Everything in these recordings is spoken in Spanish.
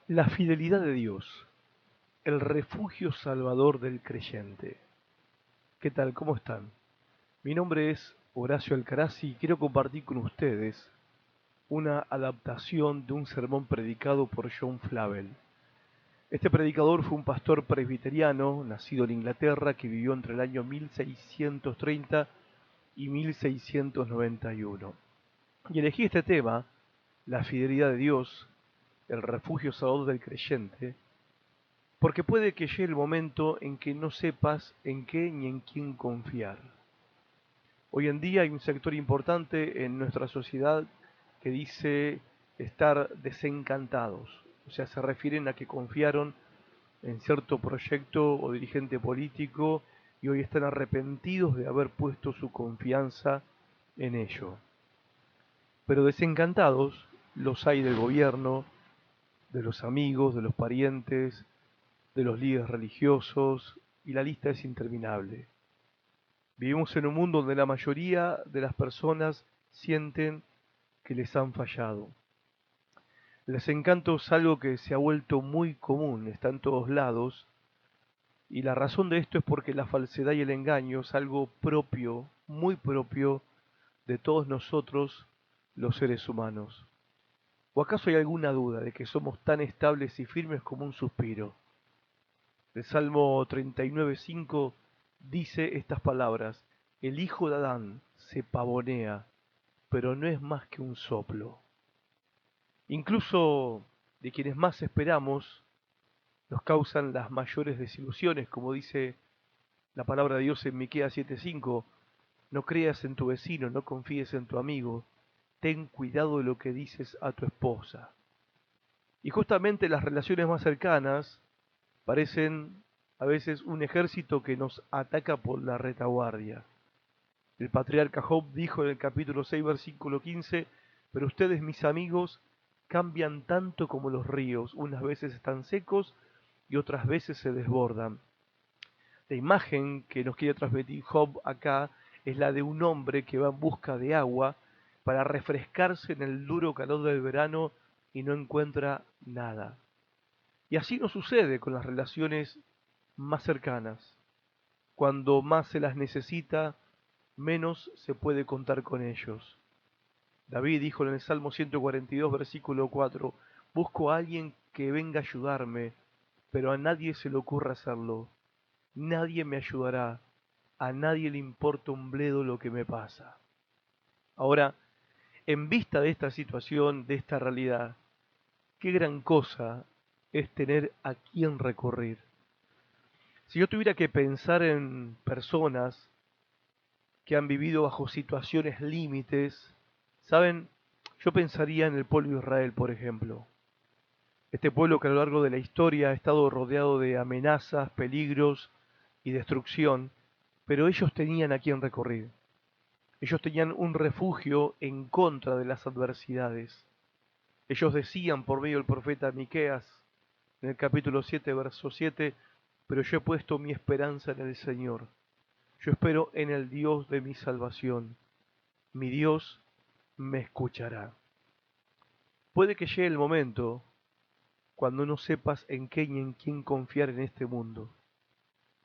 La fidelidad de Dios, el refugio salvador del creyente. ¿Qué tal? ¿Cómo están? Mi nombre es Horacio Alcaraz y quiero compartir con ustedes una adaptación de un sermón predicado por John Flavel. Este predicador fue un pastor presbiteriano nacido en Inglaterra que vivió entre el año 1630 y 1691. Y elegí este tema, la fidelidad de Dios, el refugio salvador del creyente, porque puede que llegue el momento en que no sepas en qué ni en quién confiar. Hoy en día hay un sector importante en nuestra sociedad que dice estar desencantados, o sea, se refieren a que confiaron en cierto proyecto o dirigente político y hoy están arrepentidos de haber puesto su confianza en ello. Pero desencantados los hay del gobierno, de los amigos, de los parientes, de los líderes religiosos, y la lista es interminable. Vivimos en un mundo donde la mayoría de las personas sienten que les han fallado. El desencanto es algo que se ha vuelto muy común, está en todos lados, y la razón de esto es porque la falsedad y el engaño es algo propio, muy propio de todos nosotros los seres humanos. ¿O acaso hay alguna duda de que somos tan estables y firmes como un suspiro? El Salmo 39:5 dice estas palabras: el hijo de Adán se pavonea, pero no es más que un soplo. Incluso de quienes más esperamos nos causan las mayores desilusiones, como dice la palabra de Dios en Miqueas 7:5: no creas en tu vecino, no confíes en tu amigo, ten cuidado de lo que dices a tu esposa. Y justamente las relaciones más cercanas parecen a veces un ejército que nos ataca por la retaguardia. El patriarca Job dijo en el capítulo 6, versículo 15: pero ustedes, mis amigos, cambian tanto como los ríos, unas veces están secos y otras veces se desbordan. La imagen que nos quiere transmitir Job acá es la de un hombre que va en busca de agua para refrescarse en el duro calor del verano y no encuentra nada. Y así nos sucede con las relaciones más cercanas. Cuando más se las necesita, menos se puede contar con ellos. David dijo en el Salmo 142, versículo 4: busco a alguien que venga a ayudarme, pero a nadie se le ocurra hacerlo. Nadie me ayudará, a nadie le importa un bledo lo que me pasa. Ahora, en vista de esta situación, de esta realidad, qué gran cosa es tener a quién recurrir. Si yo tuviera que pensar en personas que han vivido bajo situaciones límites, ¿saben? Yo pensaría en el pueblo de Israel, por ejemplo. Este pueblo que a lo largo de la historia ha estado rodeado de amenazas, peligros y destrucción, pero ellos tenían a quién recurrir. Ellos tenían un refugio en contra de las adversidades. Ellos decían por medio del profeta Miqueas, en el capítulo 7, verso 7: pero yo he puesto mi esperanza en el Señor. Yo espero en el Dios de mi salvación. Mi Dios me escuchará. Puede que llegue el momento cuando no sepas en qué ni en quién confiar en este mundo.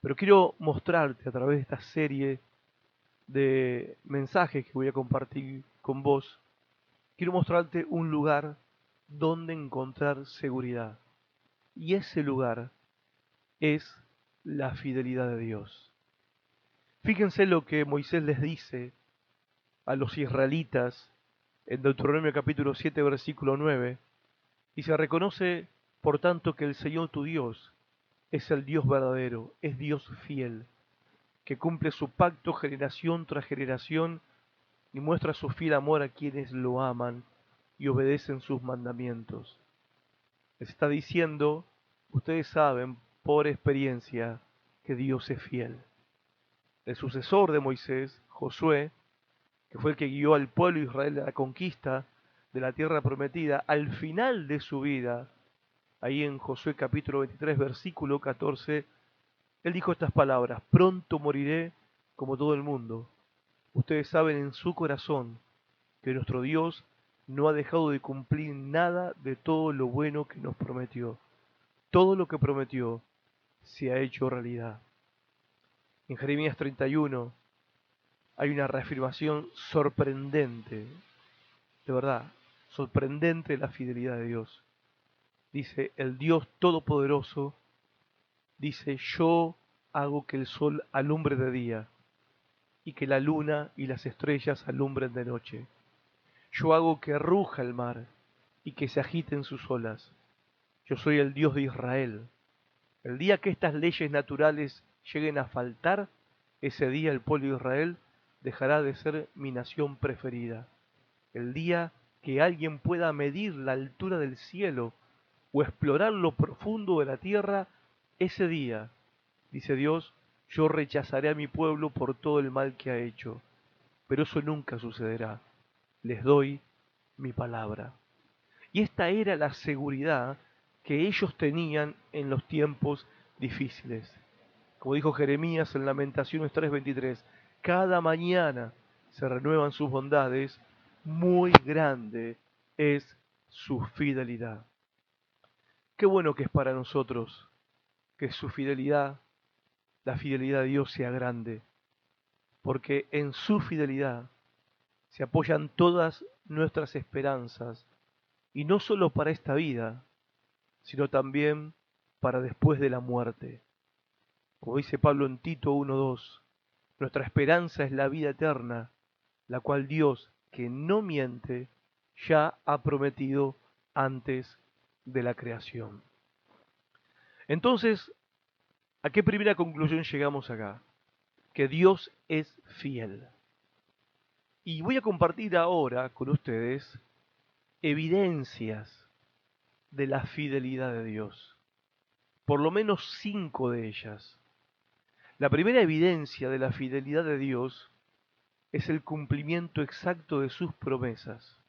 Pero quiero mostrarte a través de esta serie de mensajes que voy a compartir con vos, quiero mostrarte un lugar donde encontrar seguridad. Y ese lugar es la fidelidad de Dios. Fíjense lo que Moisés les dice a los israelitas en Deuteronomio capítulo 7, versículo 9. Y se reconoce, por tanto, que el Señor tu Dios es el Dios verdadero, es Dios fiel, que cumple su pacto generación tras generación y muestra su fiel amor a quienes lo aman y obedecen sus mandamientos. Les está diciendo: ustedes saben por experiencia que Dios es fiel. El sucesor de Moisés, Josué, que fue el que guió al pueblo de Israel a la conquista de la tierra prometida, al final de su vida, ahí en Josué capítulo 23, versículo 14, él dijo estas palabras: pronto moriré como todo el mundo. Ustedes saben en su corazón que nuestro Dios no ha dejado de cumplir nada de todo lo bueno que nos prometió. Todo lo que prometió se ha hecho realidad. En Jeremías 31 hay una reafirmación sorprendente, de verdad, sorprendente de la fidelidad de Dios. Dice, el Dios Todopoderoso dice, yo hago que el sol alumbre de día y que la luna y las estrellas alumbren de noche. Yo hago que ruja el mar y que se agiten sus olas. Yo soy el Dios de Israel. El día que estas leyes naturales lleguen a faltar, ese día el pueblo de Israel dejará de ser mi nación preferida. El día que alguien pueda medir la altura del cielo o explorar lo profundo de la tierra, ese día, dice Dios, yo rechazaré a mi pueblo por todo el mal que ha hecho. Pero eso nunca sucederá. Les doy mi palabra. Y esta era la seguridad que ellos tenían en los tiempos difíciles. Como dijo Jeremías en Lamentaciones 3:23, cada mañana se renuevan sus bondades, muy grande es su fidelidad. Qué bueno que es para nosotros que su fidelidad, la fidelidad de Dios sea grande, porque en su fidelidad se apoyan todas nuestras esperanzas, y no solo para esta vida, sino también para después de la muerte. Como dice Pablo en Tito 1:2, nuestra esperanza es la vida eterna, la cual Dios, que no miente, ya ha prometido antes de la creación. Entonces, ¿a qué primera conclusión llegamos acá? Que Dios es fiel. Y voy a compartir ahora con ustedes evidencias de la fidelidad de Dios. Por lo menos 5 de ellas. La primera evidencia de la fidelidad de Dios es el cumplimiento exacto de sus promesas.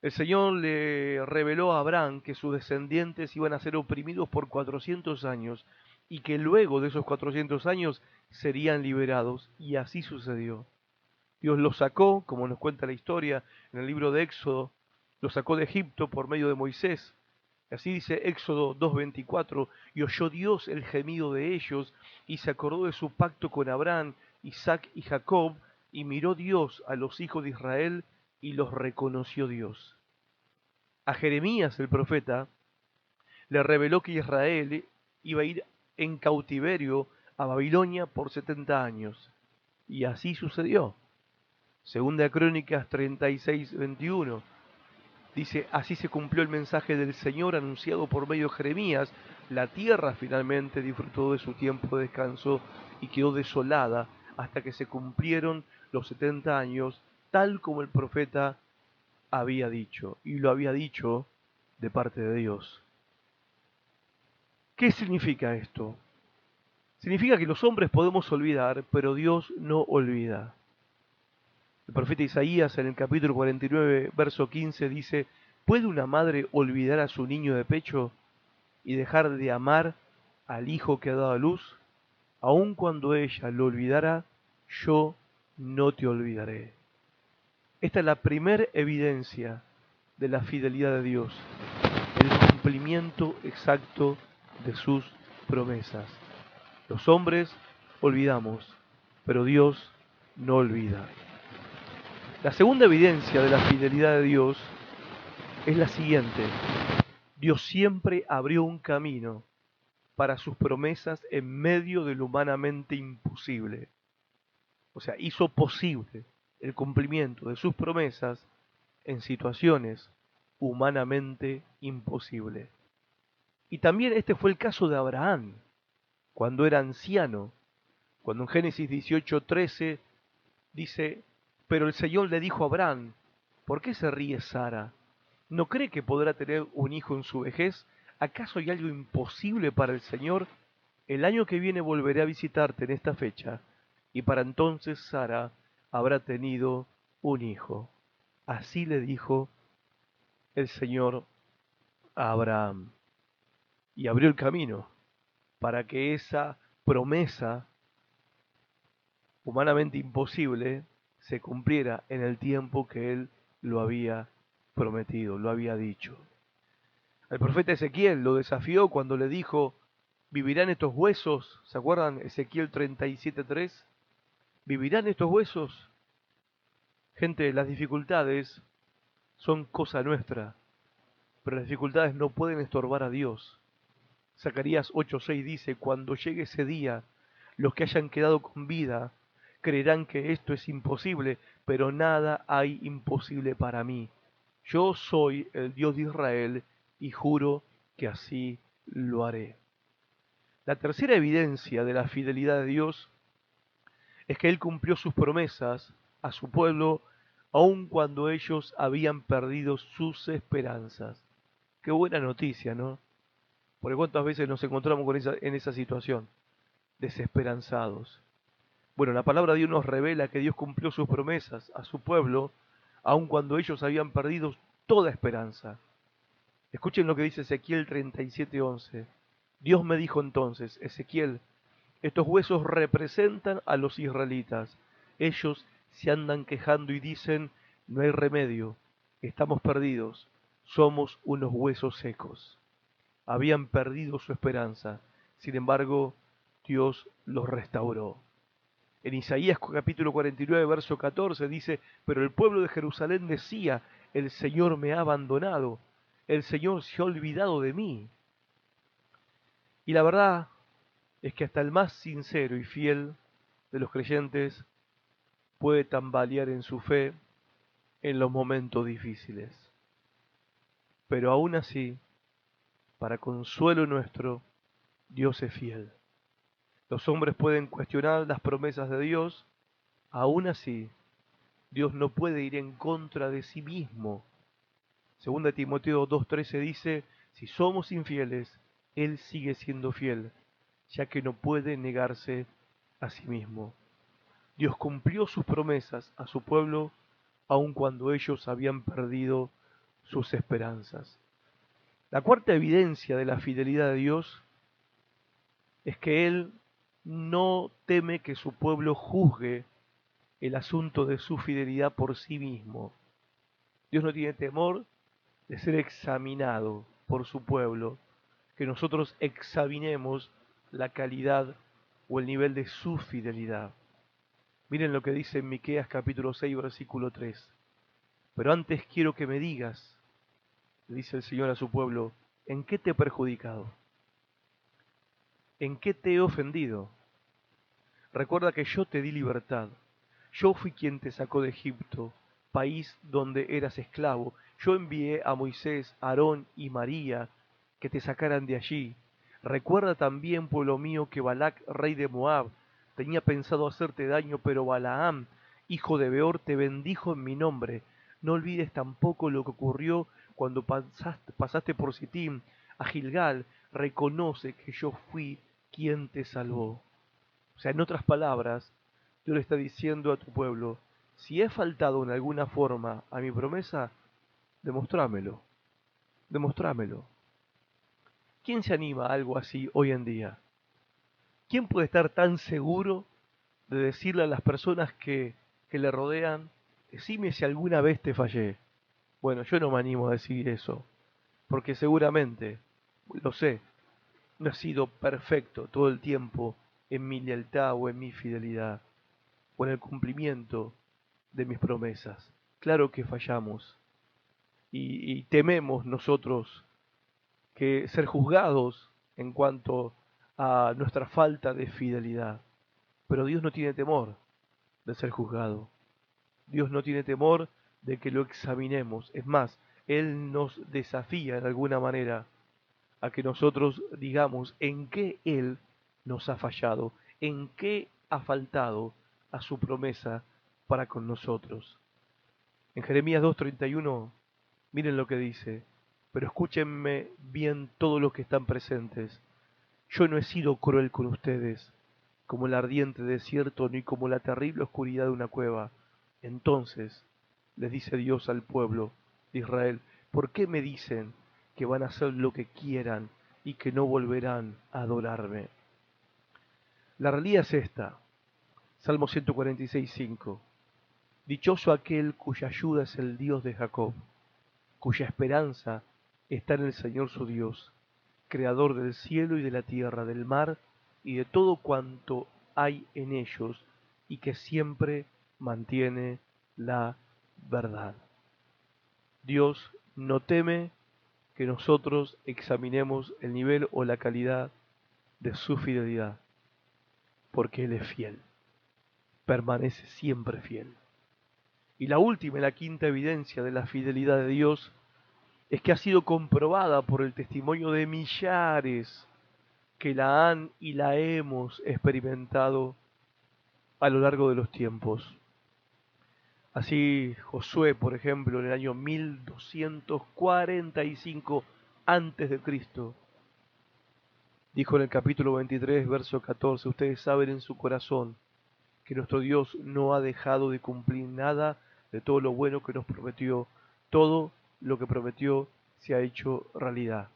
El Señor le reveló a Abraham que sus descendientes iban a ser oprimidos por 400 años y que luego de esos 400 años serían liberados, y así sucedió. Dios los sacó, como nos cuenta la historia en el libro de Éxodo, los sacó de Egipto por medio de Moisés. Así dice Éxodo 2:24, y oyó Dios el gemido de ellos, y se acordó de su pacto con Abraham, Isaac y Jacob, y miró Dios a los hijos de Israel, y los reconoció Dios. A Jeremías el profeta le reveló que Israel iba a ir en cautiverio a Babilonia por 70 años. Y así sucedió. Segunda Crónicas 36:21 dice, así se cumplió el mensaje del Señor anunciado por medio de Jeremías. La tierra finalmente disfrutó de su tiempo de descanso y quedó desolada hasta que se cumplieron los 70 años, tal como el profeta había dicho, y lo había dicho de parte de Dios. ¿Qué significa esto? Significa que los hombres podemos olvidar, pero Dios no olvida. El profeta Isaías en el capítulo 49, verso 15 dice, ¿puede una madre olvidar a su niño de pecho y dejar de amar al hijo que ha dado a luz? Aun cuando ella lo olvidara, yo no te olvidaré. Esta es la primera evidencia de la fidelidad de Dios, el cumplimiento exacto de sus promesas. Los hombres olvidamos, pero Dios no olvida. La segunda evidencia de la fidelidad de Dios es la siguiente. Dios siempre abrió un camino para sus promesas en medio de lo humanamente imposible. O sea, hizo posible el cumplimiento de sus promesas en situaciones humanamente imposibles. Y también este fue el caso de Abraham, cuando era anciano, cuando en Génesis 18:13 dice, pero el Señor le dijo a Abraham, ¿por qué se ríe Sara? ¿No cree que podrá tener un hijo en su vejez? ¿Acaso hay algo imposible para el Señor? El año que viene volveré a visitarte en esta fecha, y para entonces Sara habrá tenido un hijo. Así le dijo el Señor a Abraham, y abrió el camino para que esa promesa humanamente imposible se cumpliera en el tiempo que él lo había prometido, lo había dicho. El profeta Ezequiel lo desafió cuando le dijo, ¿vivirán estos huesos? ¿Se acuerdan? Ezequiel 37:3. ¿Vivirán estos huesos? Gente, las dificultades son cosa nuestra, pero las dificultades no pueden estorbar a Dios. Zacarías 8:6 dice, cuando llegue ese día, los que hayan quedado con vida creerán que esto es imposible, pero nada hay imposible para mí. Yo soy el Dios de Israel y juro que así lo haré. La tercera evidencia de la fidelidad de Dios es que Él cumplió sus promesas a su pueblo aun cuando ellos habían perdido sus esperanzas. Qué buena noticia, ¿no? Porque cuántas veces nos encontramos en esa situación, desesperanzados. Bueno, la palabra de Dios nos revela que Dios cumplió sus promesas a su pueblo aun cuando ellos habían perdido toda esperanza. Escuchen lo que dice Ezequiel 37:11. Dios me dijo entonces, Ezequiel, estos huesos representan a los israelitas. Ellos se andan quejando y dicen, no hay remedio, estamos perdidos, somos unos huesos secos. Habían perdido su esperanza, sin embargo, Dios los restauró. En Isaías capítulo 49, verso 14 dice, pero el pueblo de Jerusalén decía, el Señor me ha abandonado, el Señor se ha olvidado de mí. Y la verdad es que hasta el más sincero y fiel de los creyentes puede tambalear en su fe en los momentos difíciles. Pero aún así, para consuelo nuestro, Dios es fiel. Los hombres pueden cuestionar las promesas de Dios, aún así, Dios no puede ir en contra de sí mismo. Segunda Timoteo 2:13 dice, si somos infieles, Él sigue siendo fiel, ya que no puede negarse a sí mismo. Dios cumplió sus promesas a su pueblo, aun cuando ellos habían perdido sus esperanzas. La cuarta evidencia de la fidelidad de Dios es que Él no teme que su pueblo juzgue el asunto de su fidelidad por sí mismo. Dios no tiene temor de ser examinado por su pueblo, que nosotros examinemos la calidad o el nivel de su fidelidad. Miren lo que dice en Miqueas capítulo 6, versículo 3. Pero antes quiero que me digas, le dice el Señor a su pueblo, ¿en qué te he perjudicado? ¿En qué te he ofendido? Recuerda que yo te di libertad. Yo fui quien te sacó de Egipto, país donde eras esclavo. Yo envié a Moisés, Aarón y María que te sacaran de allí. Recuerda también, pueblo mío, que Balac, rey de Moab, tenía pensado hacerte daño, pero Balaam, hijo de Beor, te bendijo en mi nombre. No olvides tampoco lo que ocurrió cuando pasaste por Sittim a Gilgal. Reconoce que yo fui quien te salvó. O sea, en otras palabras, Dios le está diciendo a tu pueblo, si he faltado en alguna forma a mi promesa, demostrámelo, demostrámelo. ¿Quién se anima a algo así hoy en día? ¿Quién puede estar tan seguro de decirle a las personas que le rodean, decime si alguna vez te fallé? Bueno, yo no me animo a decir eso, porque seguramente, lo sé, no he sido perfecto todo el tiempo en mi lealtad o en mi fidelidad, o en el cumplimiento de mis promesas. Claro que fallamos y tememos nosotros que ser juzgados en cuanto a nuestra falta de fidelidad. Pero Dios no tiene temor de ser juzgado. Dios no tiene temor de que lo examinemos. Es más, Él nos desafía en alguna manera a que nosotros digamos en qué Él nos ha fallado, en qué ha faltado a su promesa para con nosotros. En Jeremías 2:31, miren lo que dice, pero escúchenme bien todos los que están presentes. Yo no he sido cruel con ustedes, como el ardiente desierto, ni como la terrible oscuridad de una cueva. Entonces les dice Dios al pueblo de Israel, ¿por qué me dicen que van a hacer lo que quieran y que no volverán a adorarme? La realidad es esta, Salmo 146:5. Dichoso aquel cuya ayuda es el Dios de Jacob, cuya esperanza está en el Señor su Dios, creador del cielo y de la tierra, del mar y de todo cuanto hay en ellos, y que siempre mantiene la verdad. Dios no teme que nosotros examinemos el nivel o la calidad de su fidelidad, porque Él es fiel, permanece siempre fiel. Y la última y la quinta evidencia de la fidelidad de Dios es que ha sido comprobada por el testimonio de millares que la han y la hemos experimentado a lo largo de los tiempos. Así Josué, por ejemplo, en el año 1245 antes de Cristo, dijo en el capítulo 23, verso 14, ustedes saben en su corazón que nuestro Dios no ha dejado de cumplir nada de todo lo bueno que nos prometió. Todo lo que prometió se ha hecho realidad.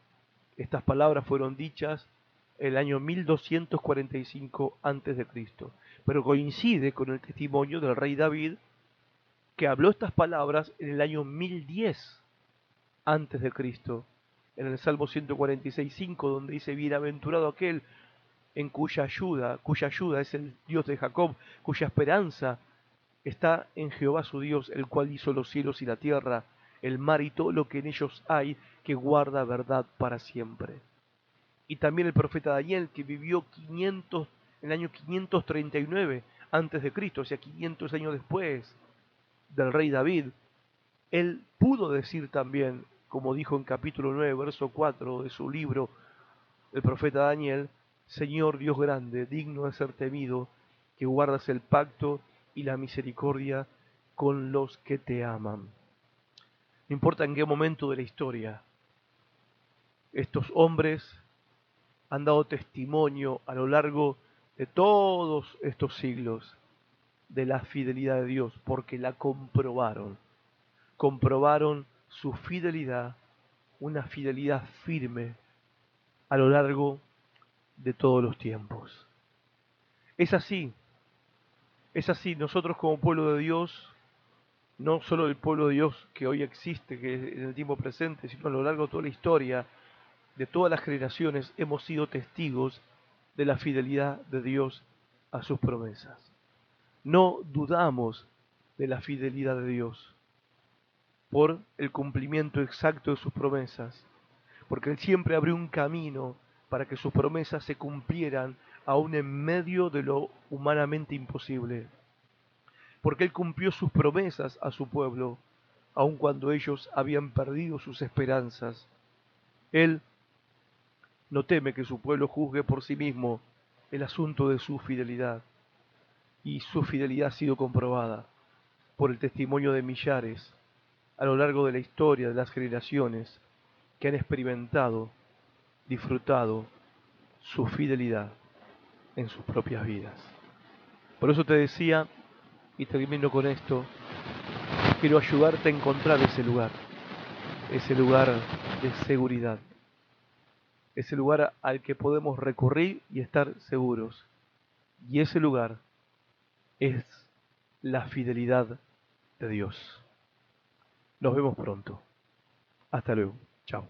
Estas palabras fueron dichas el año 1245 antes de Cristo, pero coincide con el testimonio del rey David, que habló estas palabras en el año 1010 antes de Cristo, en el Salmo 146:5, donde dice: bienaventurado aquel en cuya ayuda es el Dios de Jacob, cuya esperanza está en Jehová su Dios, el cual hizo los cielos y la tierra, el mar y todo lo que en ellos hay, que guarda verdad para siempre. Y también el profeta Daniel, que vivió en el año 539 antes de Cristo, o sea, 500 años después del rey David, él pudo decir también, como dijo en capítulo 9, verso 4 de su libro, el profeta Daniel: Señor Dios grande, digno de ser temido, que guardas el pacto y la misericordia con los que te aman. No importa en qué momento de la historia, estos hombres han dado testimonio a lo largo de todos estos siglos de la fidelidad de Dios, porque la comprobaron su fidelidad, una fidelidad firme a lo largo de todos los tiempos. Es así, es así, nosotros como pueblo de Dios, no solo el pueblo de Dios que hoy existe, que es en el tiempo presente, sino a lo largo de toda la historia, de todas las generaciones, hemos sido testigos de la fidelidad de Dios a sus promesas. No dudamos de la fidelidad de Dios por el cumplimiento exacto de sus promesas, porque Él siempre abrió un camino para que sus promesas se cumplieran aún en medio de lo humanamente imposible, porque Él cumplió sus promesas a su pueblo, aun cuando ellos habían perdido sus esperanzas. Él no teme que su pueblo juzgue por sí mismo el asunto de su fidelidad, y su fidelidad ha sido comprobada por el testimonio de millares a lo largo de la historia de las generaciones que han experimentado, disfrutado su fidelidad en sus propias vidas. Por eso te decía, y termino con esto, quiero ayudarte a encontrar ese lugar de seguridad, ese lugar al que podemos recurrir y estar seguros. Y ese lugar es la fidelidad de Dios. Nos vemos pronto. Hasta luego. Chao.